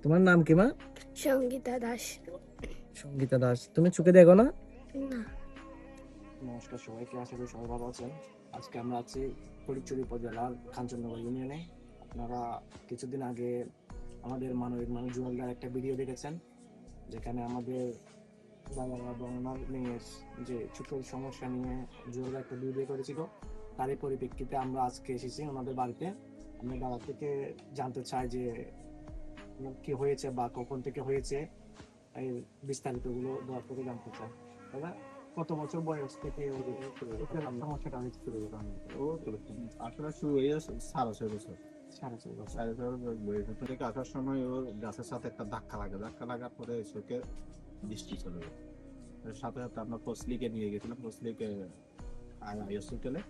তোমার নাম কি মা? সঙ্গীতা দাস। সঙ্গীতা দাস। তুমি চোখে দেখো না? না। নমস্কার সবাইকে, আশা করি সবাই ভালো আছেন। আজকে আমরা আছি ফটিকছড়ি উপজেলার কাঞ্চননগর ইউনিয়নে। আপনারা কিছুদিন আগে আমাদের মানবিক মানুষ জুয়েলদার একটা ভিডিও দেখেছেন, যেখানে আমাদের বাবা এবং ওনার মেয়ের যে ছোট সমস্যা নিয়ে জুয়েলদার একটা ভিডিও করেছিল। তারই পরিপ্রেক্ষিতে আমরা আজকে এসেছি ওনাদের বাড়িতে। আমি বাবা থেকে জানতে চাই যে কি হয়েছে বা কখন থেকে হয়েছে, এই বিস্তারিত গুলো দয়া করে জানতে চাই। দাদা, কত বছর বয়স থেকে ওর সমস্যাটা হয়েছে? ও তো আসলে শুরু হয়ে গেছে 6.5 বছর। 4.5 বছর। 4.5 বছর বয়স থেকে আসার সময় ওর গাছের সাথে একটা ধাক্কা লাগার পরে চোখে দৃষ্টি চলে যায়। এর সাথে সাথে আমরা ফসলিকে নিয়ে গেছিলাম। ফসলিকে হসপিটালে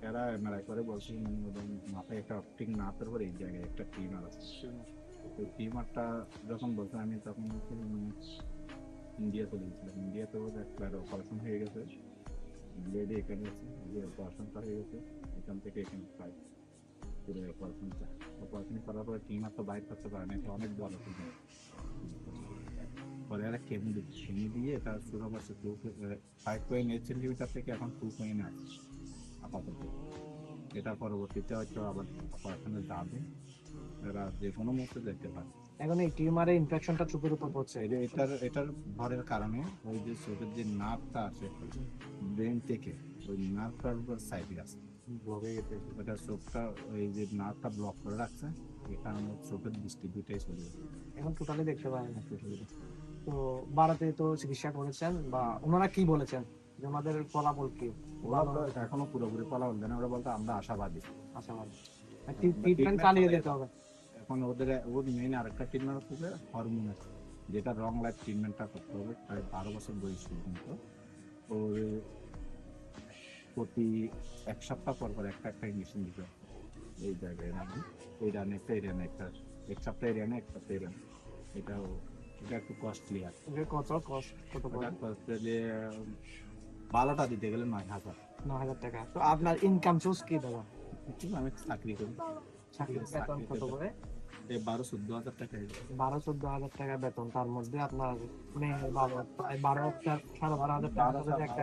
এরা এমআরআই করে বলছে মানে ওদের মাথায় একটা অপটিক নার্ভের পরে এই জায়গায় একটা টিউমার আছে। ওই টিউমারটা যখন বলছে আমি তখন ইন্ডিয়া চলে গেছিলাম। ইন্ডিয়াতে ওর একবার অপারেশন হয়ে গেছে, ব্লেডে এখানে আছে, যে অপারেশনটা হয়ে গেছে এখান থেকে এখানে প্রায় পুরো অপারেশন করার পরে টিউমার তো বাইর করতে পারে না, এটা অনেক বড় টিউমার। পরে একটা কেমো দিয়ে এটা শুরু করছে 5.8 সেন্টিমিটার থেকে এখন 2.9 আপাতত। এটা পরবর্তীতে হয়তো আবার অপারেশনে যাবে, এরা যে কোনো মুহূর্তে দেখতে পারে। এখন এই টিউমারের ইনফেকশনটা চোখের উপর পড়ছে। এটার ভরের কারণে ওই যে চোখের যে নার্ভটা আছে ব্রেন থেকে, ওই নার্ভটার উপর সাইডে আছে ব্লক হয়ে গেছে। ওটা চোখটা ওই যে নার্ভটা ব্লক করে রাখছে, এই কারণে চোখের দৃষ্টি দুইটাই চলে গেছে। এখন টোটালি দেখতে পারেন না। তো বাড়াতে তো চিকিৎসা করেছেন, বা ওনারা কি বলেছেন যে আমাদের ফলাফল কি? ওরা তো এখনো পুরোপুরি বলা হল না, ওরা বলতে আমরা আশাবাদী। আশাবাদ। ট্রিটমেন্ট চালিয়ে যেতে হবে। এখন ওর মেইন আরেকটা ট্রিটমেন্ট হচ্ছে হরমোন আছে, যেটা রং লাইফ ট্রিটমেন্টটা করতে হবে প্রায় 12 বছর বয়স পর্যন্ত। ওর প্রতি 1 সপ্তাহ পর পর একটা একটা ইঞ্জেকশন দিতে হবে। এই জায়গায় রাখি, এই রানে একটা, এই রানে একটা, 1 সপ্তাহ এই রানে 1 সপ্তাহ এই রানে। এটাও এটা একটু কস্টলি আর কত পড়ে? যে ভালোটা দিতে গেলে 9,000। 9,000 টাকা। তো আপনার ইনকাম সোর্স কি দাদা? আমি চাকরি করি, বেতন কত করে? এই 12-14 হাজার টাকা। 12-14 হাজার টাকা বেতন, তার মধ্যে আপনার মেয়ের বাবা প্রায় 12,000 টাকা যদি একটা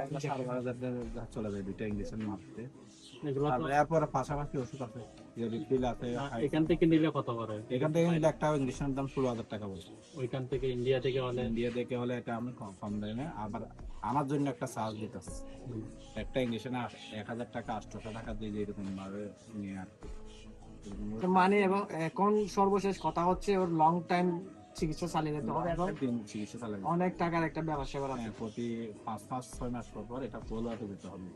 চলে যায় দুইটা ইঞ্জেকশন মারতে। এরপরে পাশাপাশি ওষুধ আছে, যে রিফিল আছে। এখান থেকে নিলে কত করে? এখান থেকে নিলে একটা ইঞ্জেকশনের দাম 16,000 টাকা বলছে। ওইখান থেকে ইন্ডিয়া থেকে হলে এটা আমি কম দামে, আবার আমার জন্য একটা চার্জ দিতেছে। একটা ইঞ্জেকশনে 1,000 টাকা 800 টাকা দিয়ে এরকম ভাবে নিয়ে আর কি। তো মানে, এবং এখন সর্বশেষ কথা হচ্ছে ওর লং টাইম চিকিৎসা চালিয়ে যেতে হবে। এখন চিকিৎসা চালাবে অনেক টাকার একটা ব্যবসা করা আছে। প্রতি 5-6 মাস পর পর এটা ফলোআপে দিতে হবে।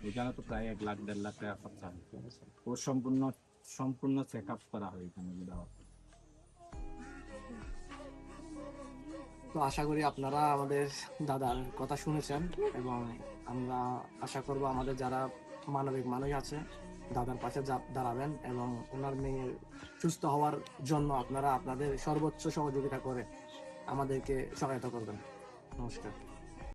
এখানে তো প্রায় 1 লাখ 1.5 লাখ টাকা খরচা হয়। ওর সম্পূর্ণ চেক আপ করা হয় এখানে দেওয়া। তো আশা করি আপনারা আমাদের দাদার কথা শুনেছেন, এবং আমরা আশা করব আমাদের যারা মানবিক মানুষ আছে দাদার পাশে দাঁড়াবেন, এবং ওনার মেয়ের সুস্থ হওয়ার জন্য আপনারা আপনাদের সর্বোচ্চ সহযোগিতা করে আমাদেরকে সহায়তা করবেন। নমস্কার।